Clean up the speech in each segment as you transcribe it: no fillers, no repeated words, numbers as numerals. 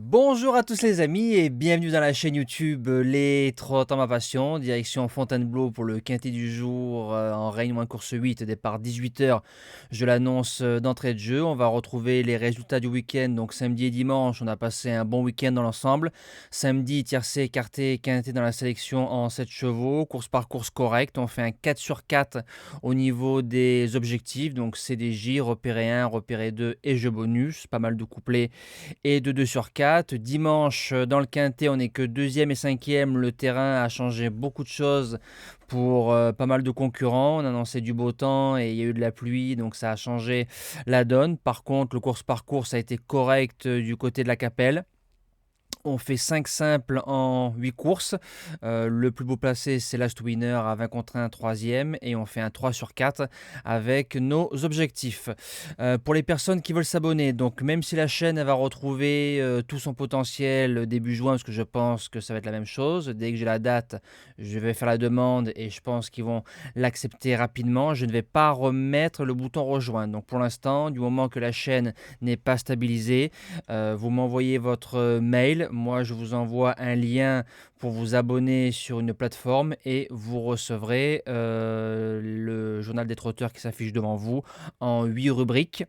Bonjour à tous les amis et bienvenue dans la chaîne YouTube Les Trottants ma passion, direction Fontainebleau pour le quintet du jour en Réunion 1 course 8, départ 18h. Je l'annonce d'entrée de jeu. On va retrouver les résultats du week-end, donc samedi et dimanche. On a passé un bon week-end dans l'ensemble. Samedi, tiercé, écarté, quintet dans la sélection en 7 chevaux, course par course correcte. On fait un 4 sur 4 au niveau des objectifs, donc CDJ, repéré 1, repéré 2 et jeu bonus, pas mal de couplets et de 2 sur 4. Dimanche, dans le quintet, on n'est que deuxième et cinquième. Le terrain a changé beaucoup de choses pour pas mal de concurrents. On a annoncé du beau temps et il y a eu de la pluie, donc ça a changé la donne. Par contre, le course par course a été correct du côté de la Capelle. On fait 5 simples en 8 courses. Le plus beau placé, c'est Last Winner à 20 contre 1, troisième. Et on fait un 3 sur 4 avec nos objectifs. Pour les personnes qui veulent s'abonner, donc même si la chaîne elle va retrouver tout son potentiel début juin, parce que je pense que ça va être la même chose, dès que j'ai la date, je vais faire la demande et je pense qu'ils vont l'accepter rapidement. Je ne vais pas remettre le bouton rejoindre. Donc pour l'instant, du moment que la chaîne n'est pas stabilisée, vous m'envoyez votre mail. Moi, je vous envoie un lien pour vous abonner sur une plateforme et vous recevrez le journal des trotteurs qui s'affiche devant vous en 8 rubriques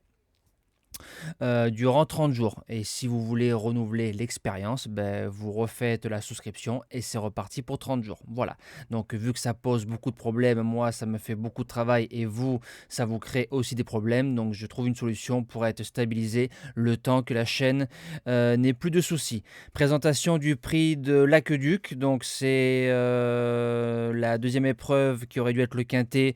durant 30 jours. Et si vous voulez renouveler l'expérience, vous refaites la souscription et c'est reparti pour 30 jours. Voilà. Donc, vu que ça pose beaucoup de problèmes, moi, ça me fait beaucoup de travail et vous, ça vous crée aussi des problèmes. Donc, je trouve une solution pour être stabilisé le temps que la chaîne n'ait plus de soucis. Présentation du prix de l'Aqueduc. Donc, c'est la deuxième épreuve qui aurait dû être le quintet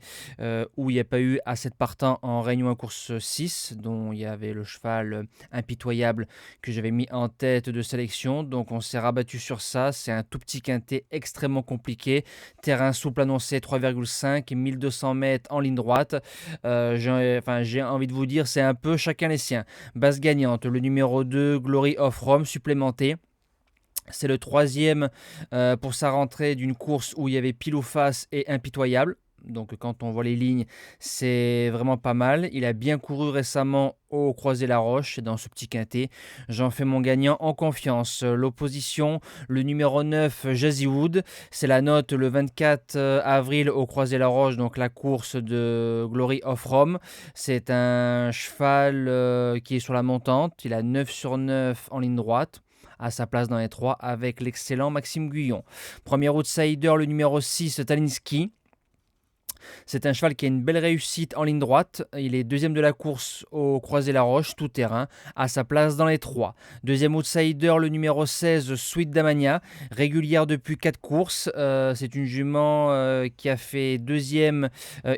où il n'y a pas eu assez de partants en Réunion à course 6, dont il y avait le cheval impitoyable que j'avais mis en tête de sélection. Donc on s'est rabattu sur ça. C'est un tout petit quintet extrêmement compliqué. Terrain souple annoncé 3,5, 1200 mètres en ligne droite. J'ai envie de vous dire, c'est un peu chacun les siens. Base gagnante, le numéro 2, Glory of Rome, supplémenté. C'est le troisième pour sa rentrée d'une course où il y avait pile ou face et impitoyable. Donc quand on voit les lignes, c'est vraiment pas mal. Il a bien couru récemment au Croisé-la-Roche dans ce petit quintet. J'en fais mon gagnant en confiance. L'opposition, le numéro 9, Jazzy Wood. C'est la note le 24 avril au Croisé-la-Roche, donc la course de Glory of Rome. C'est un cheval qui est sur la montante. Il a 9 sur 9 en ligne droite à sa place dans les 3 avec l'excellent Maxime Guyon. Premier outsider, le numéro 6, Talinski. C'est un cheval qui a une belle réussite en ligne droite. Il est deuxième de la course au Croisé-la-Roche, tout terrain, à sa place dans les 3. Deuxième outsider, le numéro 16, Sweet Damania, régulière depuis 4 courses. C'est une jument qui a fait deuxième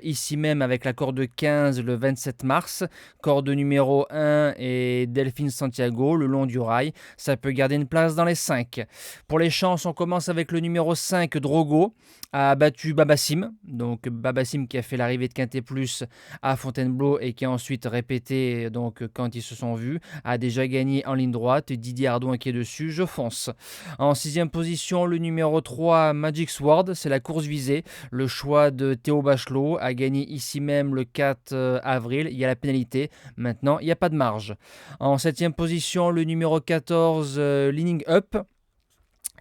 ici même avec la corde 15 le 27 mars. Corde numéro 1 et Delphine Santiago, le long du rail. Ça peut garder une place dans les 5. Pour les chances, on commence avec le numéro 5, Drogo, a battu Babassim. Donc Babassim qui a fait l'arrivée de Quintet Plus à Fontainebleau et qui a ensuite répété donc quand ils se sont vus, a déjà gagné en ligne droite. Didier Ardouin qui est dessus, je fonce. En sixième position, le numéro 3, Magic Sword, c'est la course visée. Le choix de Théo Bachelot a gagné ici même le 4 avril. Il y a la pénalité. Maintenant, il n'y a pas de marge. En septième position, le numéro 14, Leaning Up.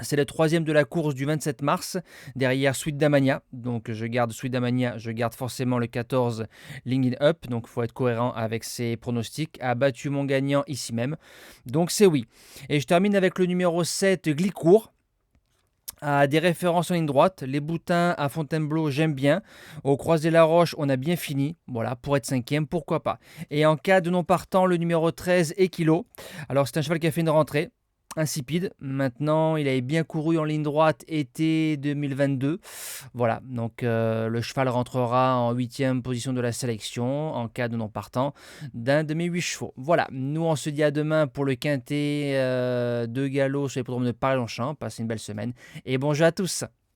C'est le troisième de la course du 27 mars, derrière Sweet Damania. Donc je garde Sweet Damania, je garde forcément le 14 Linkin Up. Donc il faut être cohérent avec ses pronostics. A battu mon gagnant ici même. Donc c'est oui. Et je termine avec le numéro 7, Glicourt. À des références en ligne droite, les boutins à Fontainebleau, j'aime bien. Au Croisé-la-Roche, on a bien fini. Voilà, pour être cinquième, pourquoi pas. Et en cas de non partant, le numéro 13, Equilo. Alors c'est un cheval qui a fait une rentrée insipide. Maintenant, il avait bien couru en ligne droite été 2022. Voilà, donc le cheval rentrera en 8e position de la sélection en cas de non partant d'un de mes 8 chevaux. Voilà, nous on se dit à demain pour le quintet de galop sur les l'hippodrome de Paris-Longchamp. Passez une belle semaine et bon jeu à tous.